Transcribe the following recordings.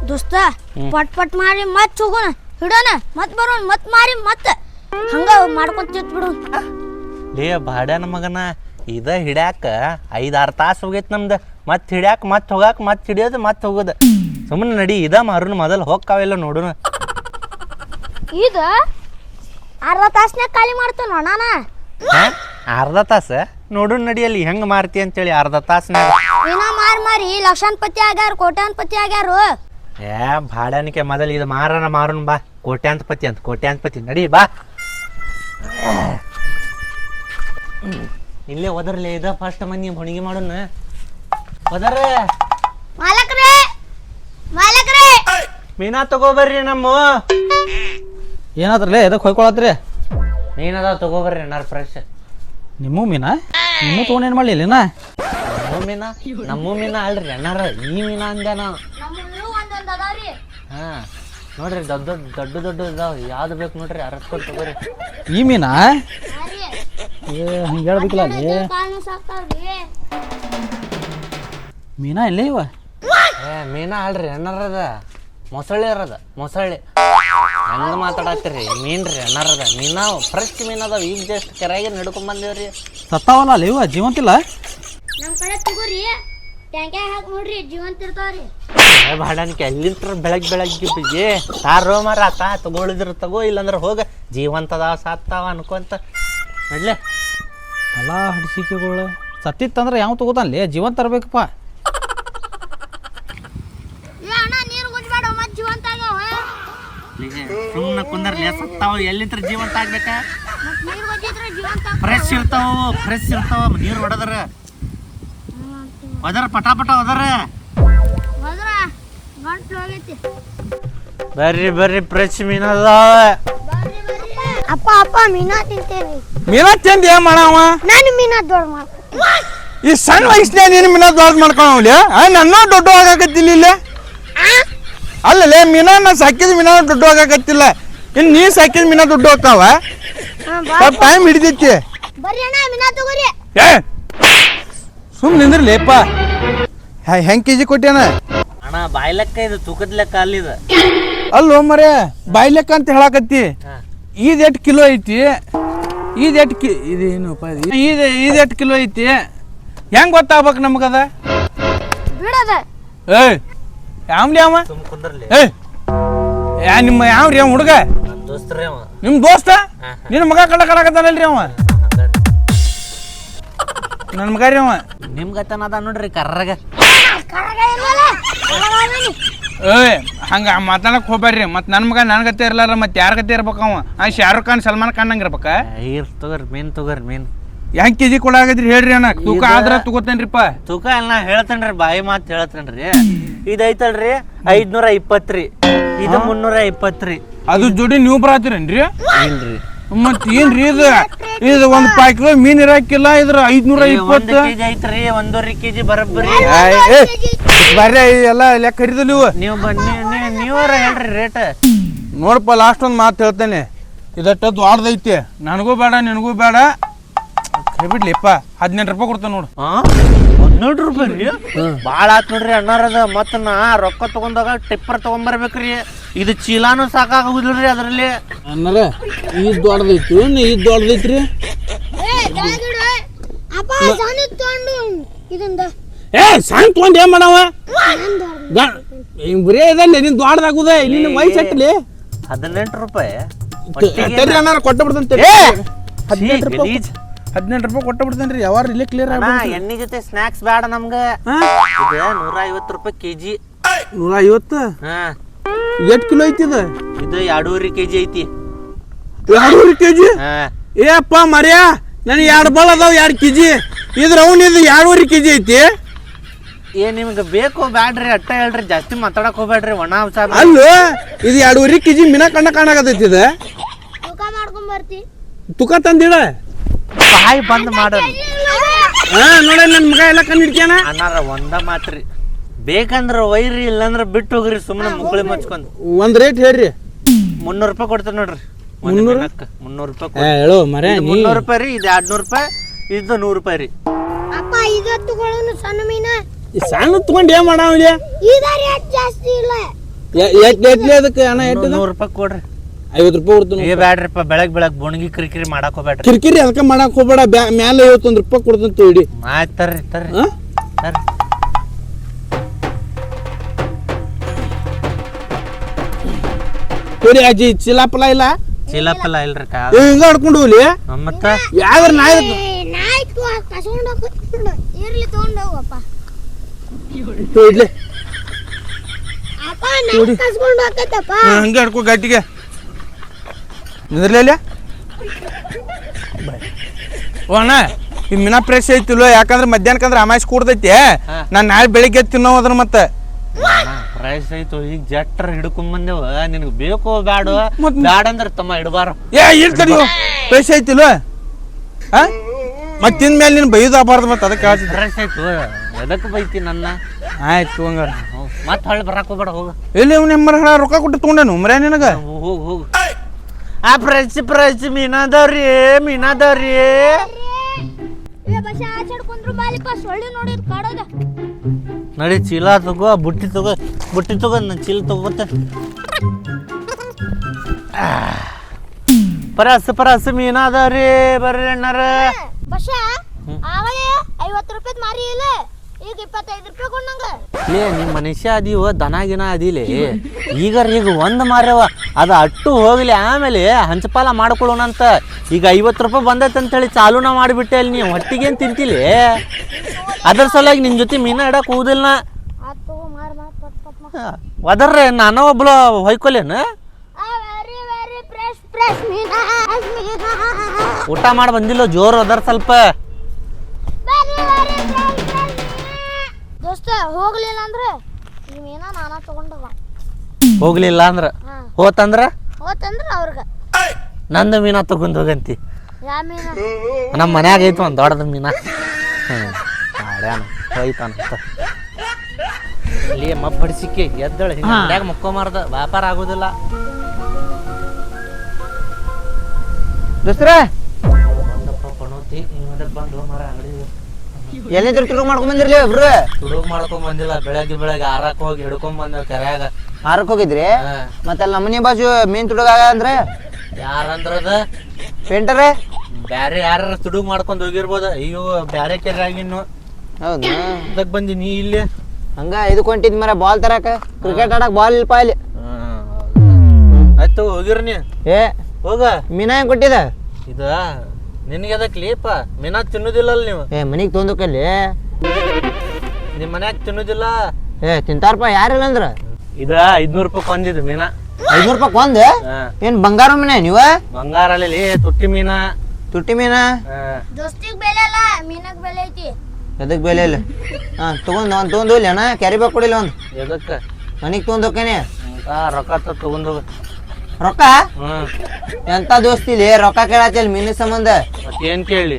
ದೋಸ್ತ ಪಟ್ ಪಟ್ ಮಾರಿ ಮತ್ ಹೋಗೋಣ ಹಿಡೋಣ ಮತ್ ಬರೋಣ ಮತ್ ಮಾರಿ ಮತ್ ಹಂಗ ಮಾಡ್ಕೊಂತ ಬಿಡು. ಲೇ ಬಾಡ್ಯಾನ ಮಗನ ಇದ ಹಿಡ್ಯಾಕ 5-6 ತಾಸು ಹೋಗೈತಿ ನಮ್ದು. ಮತ್ತೆ ಹಿಡ್ಯಾಕ ಮತ್ತೆ ಹೋಗಾಕ ಮತ್ತೆ ಹಿಡಿಯೋದು ಮತ್ತೆ ಹೋಗೋದು. ಸುಮ್ಮನೆ ನಡಿ ಇದ ಮಾರುನ ಮೊದಲು ಹೋಗ್ಕಾವೆಲ್ಲ ನೋಡುನ. ಇದು ಅರ್ಧ ತಾಸ್ನ್ಯಾಗ ಖಾಲಿ ಮಾಡ್ತಾನ ನಾನ. ಅರ್ಧ ತಾಸ ನೋಡು ನಡಿಯಲ್ಲಿ ಹೆಂಗ್ ಮಾರ್ತಿ ಅಂತೇಳಿ ಅರ್ಧ ತಾಸ್ನಾಗ. ಇನ್ನ ಮಾರಿ ಲಕ್ಷಾನ್ಪತಿ ಆಗ್ಯಾರ ಕೋಟ್ಯಾನ್ಪತಿ ಆಗ್ಯಾರು. ಬಾಡ್ಯಾನಿಕೆ ಮೊದಲು ಇದು ಮಾರುನ್ ಬಾ. ಕೋಟ್ಯಾಂತಪತಿ ನಡಿ ಬಾ. ಇಲ್ಲೇ ಒದರ್ಲಿ ಇದ ಫಸ್ಟ್ ಮಂದಿ ಹೊಣಿಗೆ ಮಾಡೋಣ. ಒದರ ಮಾಲಕ್ರೇ ಮೀನಾ ತಗೋಬರ್ರಿ. ನಮ್ಮ ಏನಾದ್ರಲ್ಲೇ ಎದಕ್ಕೆ ಹೊಯ್ಕೊಳತ್ರಿ? ಮೀನದ ತಗೋಬರ್ರಿ ಏನಾರು ಫ್ರೆಶ್. ನಿಮ್ಮ ಮೀನಾ ನಿಮ್ಮ ತೊಗೊಂಡೇನು ಮಾಡಲಿ ಇಲ್ಲಿನ? ನಮ್ಮ ಮೀನಾ ಅಲ್ರಿ ಅಣ್ಣಾರ, ಈ ಮೀನಾ ಅಂದೆ ನಾವು. ಹಾ ನೋಡ್ರಿ ದೊಡ್ಡ ಇದಾವ. ಯಾವ್ದು ಬೇಕು ನೋಡ್ರಿ ಅರಸ್ಕೊಟ್ಟು ತಗೋರಿ. ಈ ಮೀನಾ ಹಂಗೆ ಹೇಳ್ಬೇಕಿಲ್ಲ ಅಲ್ಲಿ. ಮೀನಾ ಇಲ್ಲೇ ಇವ? ಮೀನಾ ಅಲ್ರಿ ಅಣ್ಣಾರದ, ಮೊಸಳೆ ಅರದ. ಮೊಸಳೆ ಹೆಂಗ ಮಾತಾಡತ್ತೀರಿ? ಮೀನ್ರಿ ಅಣ್ಣಾರದ. ಮೀನಾ ಫ್ರೆಶ್ ಮೀನ್ ಅದಾವ. ಈಗ ಜಸ್ಟ್ ಕೆರೆಗೆ ನಡ್ಕೊಂಡ್ ಬಂದೇವ್ರಿ. ಸತ್ತಾವಲ್ಲ ಅಲ್ಲಿ ಇವ, ಜೀವಂತಿಲ್ಲ? ನಮ್ಮ ಕಡೆ ತಗೋರಿ, ಟ್ಯಾಂಕ್ಯಾಗ ಹಾಕಿ ನೋಡ್ರಿ ಜೀವಂತ ಇರ್ತಾವ್ರಿ. ಬಾಡಾನಿಕೆ ಎಲ್ಲಿಂತ್ರ ಬೆಳಗ್ಗೆ ಬಿಜಿ ತಾರೋ ಮಾರ ತಾ ತಗೊಳಿದ್ರ ತಗೋ, ಇಲ್ಲಾಂದ್ರೆ ಹೋಗ. ಜೀವಂತದಾವ ಸತ್ತಾವ ಅನ್ಕೊಂತ ನಡ್ಲೆ. ಎಲ್ಲ ಹಡಿಸಿಕೆಗಳು ಸತ್ತಿತ್ತಂದ್ರೆ ಯಾವ ತಗೋತಾನಲ್ಲಿ? ಜೀವಂತ ತರಬೇಕಪ್ಪ. ಸುಮ್ಮನೆ ಕುಂದರ್ಲಿ, ಸತ್ತಾವ ಎಲ್ಲಿಂತ್ರ ಜೀವಂತ ಆಗ್ಬೇಕ? ಫ್ರೆಶ್ ಇರ್ತಾವ ನೀರು ಹೊಡೆದ್ರ. ಒದರ ಪಟಾಪಟ ಒದರ. ಬರ್ರಿ ಫ್ರೆಶ್ ಮೀನ್ ಅದಾವ. ಅಪ್ಪ ಮೀನಾ ತಿಂತೇನಿ. ಮೀನಾ ತಿಂದ ಏನ್ ಮಾಡವ? ನಾನು ಮೀನಾ ದೊಡ್ಡ ಮಾಡ್ಕೊ. ಈ ಸಣ್ಣ ವಯಸ್ಸಿನಾಗ ನೀನು ಮೀನಾ ದೊಡ್ಡ ಮಾಡ್ಕೊಳವ್ಲಿ? ನನ್ನ ದೊಡ್ಡ ಆಗಾಕತ್ತಿಲ್ಲ ಇಲ್ಲಿ. ಅಲ್ಲೇ ಮೀನಾ ನಾ ಸಾಕಿದ ಮೀನಾ ದೊಡ್ಡ ಆಗಾಕತ್ತಿಲ್ಲ. ಇನ್ನು ನೀ ಸಾಕಿದ ಮೀನಾ ದೊಡ್ಡ ಹೋಗ್ತಾವ. ಸ್ವಲ್ಪ ಟೈಮ್ ಹಿಡಿದೈತಿ. ಬರ್ರಿ ಅಣ್ಣ ಮೀನಾ ತಗೋರಿ. ಸುಮ್ ನಿಂದ್ರಲೇಪ. ಹೆಂಗ್ ಕೆಜಿ ಕೊಟ್ಟೇನ? ಅಣ್ಣ ಬಾಯ್ ಲೆಕ್ಕ ಇದು, ತೂಕದ ಲೆಕ್ಕ ಅಲ್ಲಿದ. ಅಲ್ಲೋ ಮರೆ ಬಾಯ್ ಲೆಕ್ಕ ಅಂತ ಹೇಳಾಕತ್ತಿ. ಈದ್ 8 ಕಿಲೋ ಐತಿ. ಈದ್ 8 ಇದೇನಪ್ಪ ಈದ್ 8 ಕಿಲೋ ಐತಿ. ಹೆಂಗ್ ಗೊತ್ತಾಗ್ಬೇಕು ನಮಗದ? ಬಿಡದ. ಯಾವ್ಲಿ ಅವ? ಸುಮ್ ಕುಂದರ್ಲಿ. ನಿಮ್ಮ ಯಾವ್ರಿ ಅವ ಹುಡುಗ? ದೋಸ್ತ್ರಿ ಅವ. ನಿಮ್ ದೋಸ್ತ? ನಿನ್ನ ಮಗ ಕಡಕತ್ತಾನಲ್ರಿ ಅವ? ನನ್ನ ಮಗ ರೀ ಅವ. ನಿಮ್ ಗತನದ ನೋಡ್ರಿ ಕರ್ರಗ. ಹಂಗ ಮಾತಾಡಕ್ ಹೋಗ್ಬೇಡ್ರಿ. ಮತ್ ನನ್ ಮಗ ನನ್ ಗತೆ ಇರ್ಲಾರ ಮತ್ ಯಾರ ಗತೆ ಇರ್ಬೇಕ ಅವ? ಶಾರುಖ್ ಖಾನ್ ಸಲ್ಮಾನ್ ಖಾನ್ ಹಂಗ ಇರ್ಬೇಕ? ತಗೋರಿ ಮೀನ್. ಹೆಂಗ್ ಕೆಜಿ ಕೊಡಾಗದ್ರಿ ಹೇಳ್ರಿ ಅಣ್ಣ. ತೂಕ ಆದ್ರ ತಗೋತೇನ್ರಿಪ್ಪ. ತೂಕ ಎಲ್ಲ ಹೇಳ್ತೇನ್ರಿ, ಬಾಯಿ ಮಾತು ಹೇಳ್ತೇನ್ರಿ. ಇದೈತಲ್ರಿ 520 ರೀ. ಇದು 320 ರೀ. ಅದು ಜೋಡಿ ನೀವು ಬರತ್ತೀರೇನ್ರಿ? ಇಲ್ರಿ. ಮತ್ ಏನ್ರಿ ಇದು 1 ಪಾಕಿಲೋ ಮೀನ್ ಇರಾಕಿಲ್ಲ. ಇದ್ರ 520 ಕೆಜಿ ಐತ್ರಿ. 1.5 ಕೆಜಿ ಬರಬ್ಬರಿ. ಬರ್ರಿ ಎಲ್ಲ ಲೆಕ್ಕ ಹರಿದ ನೀವರ ಹೇಳ್ರಿ ರೇಟ್. ನೋಡಪ್ಪ ಲಾಸ್ಟ್ ಒಂದ್ ಮಾತು ಹೇಳ್ತೇನೆ. ಇದಟ್ಟ ದೊಡ್ಡದೈತಿ. ನನಗೂ ಬೇಡ ನಿನಗೂ ಬೇಡ. ಬಿಡ್ಲಿಪ್ಪ 18 ರೂಪಾಯಿ ಕೊಡ್ತೇನೆ ನೋಡು. 18 ರೂಪಾಯಿ ರೀ? ಭಾಳ ಆತ್ ನೋಡ್ರಿ ಅಣ್ಣಾರದ. ಮತ್ತ ನಾ ರೊಕ್ಕ ತಗೊಂಡಾಗ ಟಿಪ್ಪರ್ ತಗೊಂಬರ್ಬೇಕ್ರಿ. ಇದು ಚೀಲಾನು ಸಾಕಾಗುದಿಲ್ರಿ ಅದ್ರಲ್ಲಿ. ಅಣ್ಣಾರ ಈದ್ ದೊಡ್ಡದೈತಿ, ಈದ್ ದೊಡ್ಡದೈತ್ರಿ. ಸಣ್ಣ ತಗೊಂಡ್ ಏನ್ ಮಾಡವ? ಬರೇ ಇದಲ್ಲ ನಿನ್ ದೊಡ್ಡದಾಗುದ. ನಿನ್ನ ವಯಸ್ಸು ಎಟ್ಟಲಿ? 18 ರೂಪಾಯಿ ಅಣ್ಣಾರ ಕೊಟ್ಟ ಬಿಡ್ತಂತೆ. 18 ರೂಪಾಯಿ 18 ರೂಪಾಯಿ ಕೊಟ್ಟ ಬಿಡ್ತೇನ್ರಿ. ಯಾವಾರ ಇಲ್ಲೇ ಕ್ಲಿಯರ್ ಆಗ. ಎಣ್ಣೆ ಜೊತೆ ಸ್ನಾಕ್ಸ್ ಬೇಡ ನಮ್ಗ. 150 ರೂಪಾಯಿ ಕೆಜಿ. 150? ಎಷ್ಟು ಕಿಲೋ ಐತಿ ಇದು? ಇದು 2.5 ಕೆಜಿ ಐತಿ. 2.5 ಕೆಜಿ? ಏಪ್ಪ ಮರ್ಯಾ, ನನಗೆ 2 ಬಲ್ ಅದಾವ 2 ಕೆಜಿ. ಇದ್ರ ಅವನ್ ಇದು 2.5 ಕೆಜಿ ಐತಿ. ನಿಮ್ಗೆ ಬೇಕು ಬ್ಯಾಡ್ರಿ, ಅಟ್ಟ ಹೇಳ್ರಿ. ಜಾಸ್ತಿ ಮಾತಾಡಕ್ ಹೋಗ್ಬೇಡ್ರಿ. ಒಣ ಅಂಶ ಅಲ್ಲ, ಇದು 2.5 ಕೆಜಿ ಮೀನಾ ಕಾಣಕತ್ತೈತಿ. ಇದು ತೂಕ ಮಾಡ್ಕೊಂಡ್ ಬರ್ತಿ. ತುಕ ತಂದಿಡ ಬಾಯಿ ಬಂದ್ ಮಾಡೋದು. ನೋಡ ನನ್ ಮಗ ಎಲ್ಲ ಕಣ್ಣು ಹಿಡ್ಕ್ಯಾನ. ಅಣ್ಣಾರ ಒಂದ ಮಾತ್ರಿ, ಬೇಕಂದ್ರ ಒಯ್ರಿ, ಇಲ್ಲಂದ್ರ ಬಿಟ್ಟು ಹೋಗ್ರಿ. ಸುಮ್ಮನೆ ಮುಕ್ಕಳಿ ಮಚ್ಕೊಂಡ್ ಒಂದ್ ರೇಟ್ ಹೇಳ್ರಿ. 300 ರೂಪಾಯಿ ಕೊಡ್ತೇನೆ ನೋಡ್ರಿ. 300 ರೂಪಾಯಿ ಹೇಳು ಮರೆ. 300 ರೂಪಾಯಿ ರೀ. ಇದು 200 ರೂಪಾಯಿ. ಇದು 100 ರೂಪಾಯಿ ರೀ. ಅಪ್ಪ ಇದು ತಗೊಳ್ಳೋನು ಸಣ್ಣ ಮೀನ. ಸಣ್ಣ ತಗೊಂಡ್ ಏನ್ ಮಾಡಾವಲಿ? ಇದ ರೇಟ್ ಜಾಸ್ತಿ ಇಲ್ಲ. ಎಟ್ಲಿ ಅದಕ್ಕೆ ಅಣ್ಣ ಎಟ್ಟು 100 ರೂಪಾಯಿ ಕೊಡ್ರಿ. 50 ರೂಪಾಯಿ ಕೊಡ್ತೀನಿ. ಏ ಬ್ಯಾಡ್ರಿಪ್ಪ, ಬೆಳಗ್ ಬೋಣಿಗಿ ಕಿರಿಕಿರಿ ಮಾಡಕ್ ಹೋಗ್ಬೇಡ್ರಿ. ಕಿರಿಕಿರಿ ಅದಕ್ಕೆ ಮಾಡಕ್ ಹೋಗ್ಬೇಡ. ಮ್ಯಾಲೆ 51 ರೂಪಾಯಿ ಕೊಡ್ತೀನಿ ಇಡಿ. ಆಯ್ತು ತರ್ರಿ ತರ್ರಿ ತರ್ರಿ. ಕೊಡಿ ಅಜ್ಜಿ ಚೀಲಾಪಲ ಇಲ್ಲ. ಚೀಲಪ್ಪಲ್ಲ ಇಲ್ರಿ ಕಾ ಹಿಂಗ ಆಡ್ಕೊಂಡು ಹೋಗ್ಲಿ ಮತ್ತ ಯಾವ್ದ್ರ ನಾಯಿ ಇರ್ಲಿ ತಗೊಂಡ್ ಹೋಗಪ್ಪ. ಇಡ್ಲಿ ಕಸ್ಕೊಂಡು ಹೋಗತ್ತಪ್ಪ. ಹಂಗೆ ಆಡ್ಕೊ ಗಟ್ಟಿಗೆ ನಿಂದ್ರಲ್ಲ. ಓ ಅಣ್ಣ ಈ ಮೀನಾ ಫ್ರೆಶ್ ಐತಿಲ್ವ? ಯಾಕಂದ್ರೆ ಮಧ್ಯಾಹ್ನಕ್ಕಂದ್ರೆ ಅಮಾಯಿಸಿ ಕೂಡ್ತೈತಿ. ನಾನು ನಾಳೆ ಬೆಳಿಗ್ಗೆ ತಿನ್ನೋ ಅದನ್ನ ಮತ್ತೆ ಪ್ರೈಸ್ ಐತು. ಈಗ ಜಟ್ರ ಹಿಡ್ಕೊಂಡ್ ಬಂದೇವ. ನಿನಗೆ ಬೇಕೋ ಬ್ಯಾಡ ಬ್ಯಾಡ ಅಂದ್ರೆ ತಮ್ಮ ಇಡಬಾರ. ಇರ್ತಾರ ಫ್ರೆಶ್ ಐತಿಲ್ವ? ಮತ್ತೆ ತಿಂದ ಮೇಲೆ ನೀನು ಬೈದು ಆಗಬಾರ್ದು. ಮತ್ತೆ ಅದಕ್ಕೆ ಹೇಳ್ತಿದ್ದೆ. ಫ್ರೆಶ್ ಆಯ್ತು. ಎದಕ್ಕೆ ಬೈತಿ ನನ್ನ? ಆಯ್ತು ಹಂಗಾರ ಮತ್ತೆ ಹೊಳ್ಳಿ ಬರಾಕ್ ಹೋಗ್ಬೇಡ. ಹೋಗ ಎಲ್ಲಿ ನಿಮ್ಮ ರೊಕ್ಕ ಕೊಟ್ಟು ತೊಗೊಂಡೇನು ಮರ್ಯಾ ನಿನಗ? ಹೋಗ್ ಹೋಗ್. ಆ ಫ್ರೆಶ್ ಮೀನಾದವ್ರಿ ಮೀನಾದವ್ರಿ. ಬಸ್ ಆಚಾಡ್ಕೊಂಡ್ರು ಬಾಲಿಪ್ಪ ಸೊಳ್ಳಿ ನೋಡಿದ್ ಕಾಡೋದ. ನಡಿ ಚೀಲ ತಗೋ, ಬುಟ್ಟಿ ತಗೋ ನನ್ನ ಚೀಲ ತಗೋತ. ಪರಸ್ ಮೀನಾದವ್ರಿ ಬರ್ರಿ ಅಣ್ಣಾರ. ಬಸ್ ಆವಳೆ 50 ರೂಪಾಯಿ ಮಾರಿ ಇಲ್ಲ, ಈಗ 25 ರೂಪಾಯಿ ಕೊಡ್ನಂಗ. ಲೇ ನಿಮ್ಮ ಮನುಷ್ಯ ಅದೀವ ದನ ಗಿನ ಅದಿಲೆ. ಈಗ ಒಂದ್ ಮಾರ್ಯವ ಅದ ಅಟ್ಟು ಹೋಗ್ಲಿ, ಆಮೇಲೆ ಹಂಚಪಾಲ ಮಾಡ್ಕೊಳ್ಳೋಣಂತ. ಈಗ 50 ರೂಪಾಯಿ ಬಂದೈತೆ ಅಂತ ಹೇಳಿ ಚಾಲೂನ ಮಾಡಿಬಿಟ್ಟೆ. ಅಲ್ಲಿ ನೀವು ಹೊಟ್ಟಿಗೇನು ತಿಂತಿಲಿ? ಅದ್ರ ಸಲುವಾಗಿ ನಿನ್ ಜೊತೆ ಮೀನ ಇಡಕ್ ಹೋಗುದಿಲ್ಲ. ಅದರ್ರೆ ನಾನು ಒಬ್ಳು ಹೊಯ್ಕೊಲೇನ. ಊಟ ಮಾಡಿ ಬಂದಿಲ್ಲ ಜೋರು ಅದರ ಸ್ವಲ್ಪ. ದೋಸ್ತ ಹೋಗ್ಲಿಲ್ಲ ಅಂದ್ರೆ ಈ ಮೀನ ನಾನಾ ತಗೊಂಡವ. ಹೋಗ್ಲಿಲ್ಲ ಅಂದ್ರ ಹೋತಂದ್ರ ಅವ್ರಿಗೆ ನಂದು ಮೀನಾ ತಗೊಂಡ್ ಹೋಗಂತಿ. ಯಾ ಮೀನ? ನಮ್ಮ ಮನ್ಯಾಗ ಐತು ಒಂದ್ ದೊಡ್ಡದ ಮೀನಾ. ಹೋಯ್ತಾನಂತ ಇಲ್ಲಿ ಮಬ್ಬಡಿಸಿಕೆ ಎದ್ದಳ ಹಿಂಗ ಮುಕ್ಕೊಂಬಾರ್ದ. ವ್ಯಾಪಾರ ಆಗುದಿಲ್ಲ. ದೋಸ್ತರ ಎಲ್ಲಿದ್ರು ತುಡುಗ್ ಮಾಡ್ಕೊಂಡ್ ಬಂದಿರ್ಲಿ ಒಬ್ರು? ತುಡುಗ್ ಮಾಡ್ಕೊಂಡ್ ಬಂದಿಲ್ಲ. ಬೆಳಗ್ಗೆ ಆರಕ್ಕೆ ಹೋಗಿ ಹಿಡ್ಕೊಂಡ್ ಬಂದ ಕೆರ್ಯಾಗ. ಆರಕ್ಕೆ ಹೋಗಿದ್ರಿ? ಮತ್ತೆ ನಮ್ಮನಿ ಬಾಜು ಮೀನ್ ತುಡುಗ ಅಂದ್ರೆ ಯಾರಂದ್ರದ ಪೇಂಟರ್ ಬ್ಯಾರೆ ಯಾರ ತುಡುಗ್ ಮಾಡ್ಕೊಂಡ್ ಹೋಗಿರ್ಬೋದ. ಅಯ್ಯೋ ಬ್ಯಾರೆ ಕೆರ್ಯಾಗಿನ್ನು. ಹೌದಾ? ಅದಕ್ ಬಂದಿನಿ ಇಲ್ಲಿ. ಹಂಗ ಇದಕ್ ಹೊಂಟಿದ್ ಮರ ಬಾಲ್ ತರಕ. ಕ್ರಿಕೆಟ್ ಆಡಕ್ ಬಾಲ್ ಇಲ್ಪ ಇಲ್ಲಿ. ಆಯ್ತು ಹೋಗಿರ್ ನೀ. ಏ ಹೋಗ. ಮೀನಾ ಹೆಂಗ್ ಕೊಟ್ಟಿದ? ಇದ ನಿನಗೆ ಅದಕ್ಕೆ ಲೇಪ ಮೀನಾ ತಿನ್ನುದಿಲ್ಲಲ್ಲ ನೀವು. ಏ ಮನಿಗ್ ತೊಂದಕಲ್ಲಿ ನಿಮ್ ಮನ್ಯಾಗ ತಿನ್ನುದಿಲ್ಲ. ಏ ತಿಂತಾರಪ್ಪ ಯಾರಿಲ್ಲ ಅಂದ್ರ. ಇದ 500 ರೂಪಾಯಿ ಕೊಂದಿದ್ ಮೀನಾ. 500 ರೂಪಾಯಿ ಒಂದ್? ಏನ್ ಬಂಗಾರ ಮೀನ ನೀವ? ಬಂಗಾರ ಅಲ್ಲಿ ತುಟ್ಟಿ ಮೀನಾ. ತುಟ್ಟಿ ಮೀನಾ ದೋಸ್ತಿಗ್ ಬೆಲೆ ಅಲ್ಲ, ಮೀನಕ್ ಬೆಲೆ ಐತಿ. ಎದಕ್ ಬೆಲೆ ಇಲ್ಲ? ತಗೊಂಡ್ ಒಂದ್ ತೊಗೊಂಡ್ ಅಣ್ಣ ಕ್ಯಾರಿ ಬ್ಯಾಗ್ ಕೊಡಿಲ್ಲ ಒಂದ್. ಎದಕ್ಕ? ಮನಿಗ್ ತೊಗೊಂಡೋಕೇನೆ ರೊಕ್ಕ ತಗೊಂಡ್ ಹೋಗ. ರೊಕ್ಕ? ಎಂತ ದೋಸ್ತಿಲಿ ರೊಕ್ಕ ಕೇಳತ್ತಿಲ್ಲ ಮೀನ ಸಂಬಂಧ. ಮತ್ತೇನ್ ಕೇಳಿ?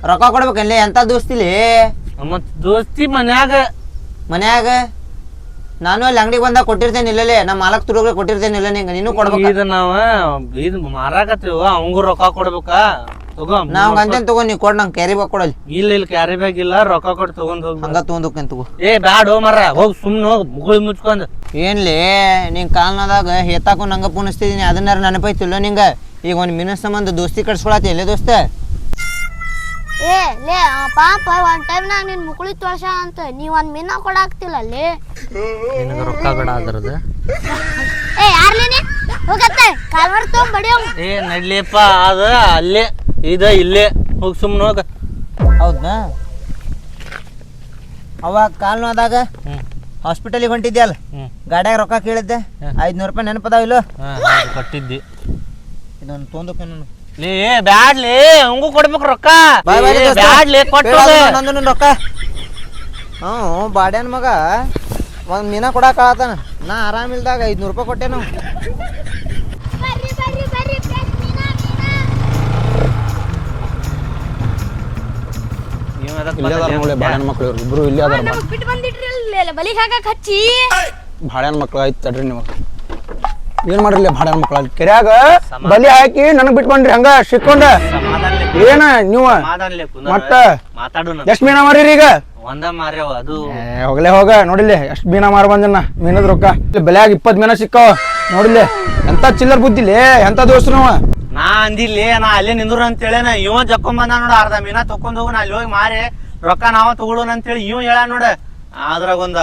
ರೊಕ್ಕ ಕೊಡ್ಬೇಕಲ್ಲಿ. ಎಂತ ದೋಸ್ತಿಲಿ? ಮತ್ ದೋಸ್ತಿ ಮನ್ಯಾಗ ನಾನು ಅಲ್ಲಿ ಅಂಗಡಿಗೆ ಬಂದಾಗ ಕೊಟ್ಟಿರ್ತೇನೆ ಇಲ್ಲಲೇ. ನಮ್ಮ ಮಾಲಕ್ ತುಡುಗ್ರೆ ಕೊಟ್ಟಿರ್ತೇನೆ ಇಲ್ಲ ನಿಂಗ. ನೀನು ಕೊಡ್ಬೇಕು. ಇದು ನಾವ ಇದು ಮಾರಾಕತ್ತೀವ. ಅವಂಗೂ ರೊಕ್ಕ ಕೊಡ್ಬೇಕಾ? ತಗೋ. ನಾವ್ ಅಂತೇನ್ ತಗೋ, ನೀ ಕೊಡ್ ನಂಗೆ ಕ್ಯಾರಿ ಬ್ಯಾಗ್ ಕೊಡಲ್ಲಿ. ಇಲ್ಲ ಕ್ಯಾರಿ ಬ್ಯಾಗ್ ಇಲ್ಲ. ರೊಕ್ಕ ಕೊಟ್ಟು ತಗೊಂಡ್ ಹೋಗ್. ಹಂಗ ತಗೊಂಡೋಕೇನ್ ತಗೋ. ಏ ಬ್ಯಾಡ ಮರ ಹೋಗ್, ಸುಮ್ನೆ ಹೋಗ್ ಮುಗುಳ್ ಮುಚ್ಕೊಂಡ್. ಏನ್ಲಿ ನಿಂಗ್ ಕಾಲ್ನದಾಗ ಹೇತಾಕು ನಂಗ ಪುಣಿಸ್ತಿದೀನಿ. ಅದನ್ನಾರ ನೆನಪೈತಿಲ್ಲ ನಿಂಗ? ಈಗ ಒಂದ್ ಮೀನ ಸಂಬಂಧ ದೋಸ್ತಿ ಕಟ್ಸ್ಕೊಳತಿ ಎಲ್ಲೇ ದೋಸ್ತ? ಏ ಲೇ ಪಾಪ ಒಂದ್ ಟೈಮ್ ನಾಗ ನಿನ್ ಮುಕುಳಿ ತೋರ್ಸ ಅಂತ ನೀವ್ ಒಂದ್ ಮೀನ ಕೊಡಾಕ್ತಿಲ್ಲ ಅಲ್ಲಿ. ನಿನಗ ರೊಕ್ಕ ಬೇಡ ಅದ್ರದ? ಏ ಯಾರ್ಲೇನೆ ಹೋಗತ್ತೆ ಕಾಲ್ವರ್ ತಗೊಂಡ್ ಬಡಿಯೋ. ಏ ನಡ್ಲಿಪ್ಪ ಅದ ಅಲ್ಲೇ ಇದ ಇಲ್ಲೇ ಹೋಗ್ ಸುಮ್ನೆ ಹೋಗ. ಹೌದಾ? ಅವಾಗ ಕಾಲ್ ನೋದಾಗ ಹಾಸ್ಪಿಟಲಿಗೆ ಹೊಂಟಿದ್ಯಲ್ಲ, ಗಾಡ್ಯಾಗ ರೊಕ್ಕ ಕೇಳಿದ್ದೆ. 500 ರೂಪಾಯಿ ನೆನಪದಾವ ಇಲ್ಲೋ? ಕಟ್ಟಿದ್ದಿ. ಇದೊಂದು ತೊಂದಕ್ಕೆ ನಾನು ಲೇ ಬ್ಯಾಡ್ಲಿ ಅವಂಗೂ ಕೊಡ್ಬೇಕು ರೊಕ್ಕ. ಬ್ಯಾಡ್ಲಿ ಕೊಟ್ಟು ನಂದು ರೊಕ್ಕ. ಹ್ಞೂ ಬಾಡ್ಯಾನ ಮಗ ಒಂದ್ ಮೀನಾ ಕೊಡಾಕ ಆತಾನ. ನಾ ಆರಾಮಿಲ್ದಾಗ 500 ರೂಪಾಯಿ ಕೊಟ್ಟೆ ನಾವು. ಬಾಡ್ಯಾನ ಮಕ್ಳು ಇಬ್ರು ಇಲ್ಲಿ ಅದಾರ. ಬಿಟ್ಟು ಬಂದಿಟ್ರಿ ಬಲಿಗೆ ಹಾಕಕ್ ಹಚ್ಚಿ. ಬಾಡ್ಯಾನ ಮಕ್ಳು ಆಯ್ತು ತಡ್ರಿ ನಿಮಗೆ. ಏನ್ ಮಾಡ್ರಿ ಭಾಡ ಮಕ್ಕಳ ಕೆರ್ಯಾಗ ಬಲಿ ಹಾಕಿ ನನಗ್ ಬಿಟ್ಟು ಬಂದ್ರಿ ಹಂಗ ಸಿಕ್ಕೊಂಡ ಏನ ನೀವು ಮತ್ತ ಎಷ್ಟ್ ಮೀನಾ ಮಾರಿರಿ ಈಗ ಒಂದ ಮಾರ್ಯಾವ ಅದು ಹೋಗ್ಲೇ ಹೋಗ ನೋಡಿಲ್ಲಿ ಎಷ್ಟ್ ಮೀನಾ ಮಾರ ಬಂದನ್ನ ಮೀನದ ರೊಕ್ಕ ಬೆಲ್ಯಾಗ 20 ಮೀನಾ ಸಿಕ್ಕಾವ ನೋಡಿಲ್ಲಿ ಎಂತ ಚಿಲ್ಲರ್ ಬುದ್ಧಿಲಿ ಎಂತ ದೋಸ್ರು ನಾವ ನಾ ಅಂದಿಲ್ಲಿ ನಾ ಅಲ್ಲೇ ನಿಂದ್ರು ಅಂತ ಹೇಳೇನ ಇವ ಜಕ್ಕೊಂಡ್ ಬಂದ ನೋಡ ಅರ್ಧ ಮೀನಾ ತಕೊಂಡ್ ಹೋಗ ನಾ ಅಲ್ಲಿ ಹೋಗಿ ಮಾರಿ ರೊಕ್ಕ ನಾವ ತಗೊಳ್ಳೋಣ ಅಂತ ಹೇಳಿ ಇವ್ ಹೇಳ ನೋಡ ಅದ್ರಾಗ ಒಂದ್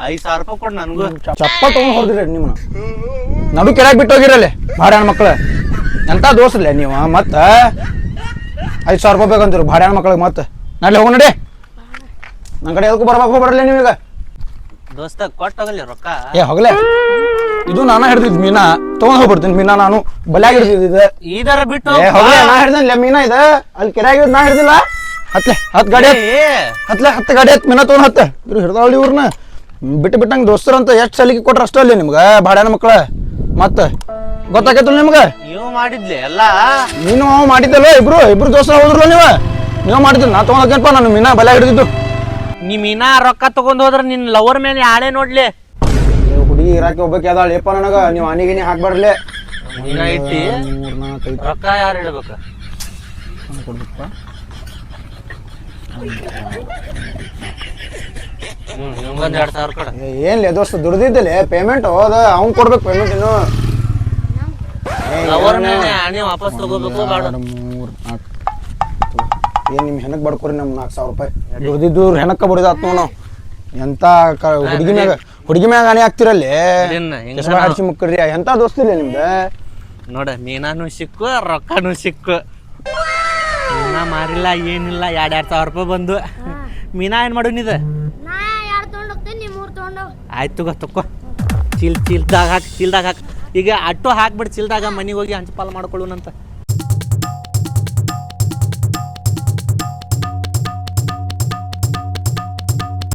5,000 ರೂಪಾಯಿ ಕೊಡ್ ನನ್ಗೂ ಚಪ್ಪ ತಗೊಂಡ್ ಹೊರದ್ರಿ ನಿಮ್ಮನ್ನ ನಡು ಕೆಳಗ್ ಬಿಟ್ಟು ಹೋಗಿರಲ್ಲೇ ಭಾಡ್ಯಾನ ಮಕ್ಳು ಎಂತ ದೋಸ್ರಲ್ಲೇ ನೀವು ಮತ್ತ 5,000 ರೂಪಾಯಿ ಬೇಕಂತೀರಿ ಭಾಡ್ಯಾನ ಮಕ್ಳಿಗೆ ಮತ್ತೆ ನಾಳೆ ಹೋಗ ನಡಿ ನನ್ನ ಕಡೆ ಎದಕ್ಕೂ ಬರ್ಬೇಕು ಬರಲ್ಲ ನೀವೀಗ ದೋಸ್ತ ಕೊಟ್ಟು ಹೋಗಲಿ ರೊಕ್ಕ ಏ ಹೋಗ್ಲೆ ಇದು ನಾನ ಹಿಡ್ದಿದ್ ಮೀನಾ ತಗೊಂಡ್ ಹೋಗ್ಬಿಡ್ತೀನಿ ಮೀನಾ ನಾನು ಬಲ್ಯಾಗ ಹಿಡ್ದಿದ್ದೆ ಈದರ ಬಿಟ್ಟು ಏ ಹೋಗ್ಲೆ ನಾ ಹಿಡ್ದಲ್ಲ ಮೀನಾ ಇದೆ ಅಲ್ಲಿ ಕೆರೆಯಾಗ ನಾ ಹಿಡ್ದಿಲ್ಲ ಹತ್ ಗಾಡಿ ಹತ್ತು ಗಾಡಿ ಹತ್ತು ಮೀನಾ ತಗೊಂಡ್ ಹತ್ತ ಇವ್ರು ಹಿಡ್ದಾವಳಿ ಇವ್ರನ್ನ ಬಿಟ್ಟು ಬಿಟ್ಟಂಗೆ ದೋಸ್ತರಂತ ಎಷ್ಟು ಸಲಿಗೆ ಕೊಟ್ರ ಅಷ್ಟೇ ಅಲ್ಲಿ ನಿಮ್ಗೆ ಭಾಡ್ಯಾನ ಮಕ್ಳ ಮತ್ತೆ ಗೊತ್ತಾಕೈತಲ್ಲ ನಿಮ್ಗೆ ನೀವು ಮಾಡಿದ್ಲಿ ಎಲ್ಲ ನೀನು ಮಾಡಿದ್ದಲ್ಲ ಇಬ್ರು ದೋಸ್ತರ ಹೋದ್ರಲ್ಲ ನೀವು ಮಾಡಿದ್ರಿ ನಾ ತಗೊಂಡಪ್ಪ ನಾನು ಮೀನಾ ಬಲ್ಯಾಗ ಹಿಡಿದಿದ್ದು ನೀ ಮೀನಾ ರೊಕ್ಕ ತಗೊಂಡ್ ಹೋದ್ರ ನಿನ್ ಲವರ್ ಮೇಲೆ ಯಾಳೆ ನೋಡ್ಲಿ ಹುಡುಗಿ ಇರಾಕಿ ಹೋಗ್ಬೇಕು ಯಾವ್ದಾಳ ಏಪ ನನಗ ನೀವು ಆನಿಗಿನಿ ಹಾಕ್ಬಾರ್ಲಿ ಮೀನಾ ಇಟ್ಟಿ 3, 4, 5 ರೊಕ್ಕ ಯಾರು ಇಡ್ಬೇಕ ಕೊಡ್ಬೇಕಪ್ಪ ನಿಮ್ಗೊಂದ್ 2,000 ಕೊಡ ಏನ್ಲೇ ದೋಸ್ತ ದುಡ್ದಿದ್ದಲೆ ಪೇಮೆಂಟ್ ಹೋದ ಅವ್ನ್ ಕೊಡ್ಬೇಕು ಪೇಮೆಂಟ್ ಇನ್ನು ಲವರ್ ಮೇಲೆ ಆಣಿ ವಾಪಸ್ ತಗೋಬೇಕು ಬೇಡ 3, 4 ಏನ್ ನಿಮ್ ಹೆಣಕ್ ಬಡ್ಕೋರಿ ನಮ್ 4,000 ರೂಪಾಯಿ ದುಡ್ದಿದ್ದು ಹೆಣಕ್ಕ ಬಡಿದಾತ್ ನಾವು ಎಂತ ಹುಡುಗಿ ಮ್ಯಾಗ ಆನೆ ಹಾಕ್ತಿರಲ್ಲಿ ಹಡ್ಸಿ ಮುಕ್ಕರ್ರಿ ಎಂತ ದೋಸ್ತಿಲ್ಲ ನಿಮ್ದ ನೋಡ ಮೀನಾನು ಸಿಕ್ಕು ರೊಕ್ಕನು ಸಿಕ್ಕು ಮೀನಾ ಮಾರಿಲ್ಲ ಏನಿಲ್ಲ 2,000 ರೂಪಾಯಿ ಬಂದು ಮೀನಾ ಏನ್ ಮಾಡು ನೀದ ನಾ 2 ತಗೊಂಡ್ ಹೋಗ್ತೀನಿ ನೀ 3 ತಗೊಂಡ್ ಹೋಗ್ ಆಯ್ತು ತಕೋ ಚೀಲ್ದಾಗ ಹಾಕ್ ಈಗ ಅಟ್ಟು ಹಾಕ್ಬಿಟ್ಟು ಚೀಲ್ದಾಗ ಮನೆಗೆ ಹೋಗಿ ಹಂಚಪಾಲ್ ಮಾಡ್ಕೊಳ್ಳೋಣಂತ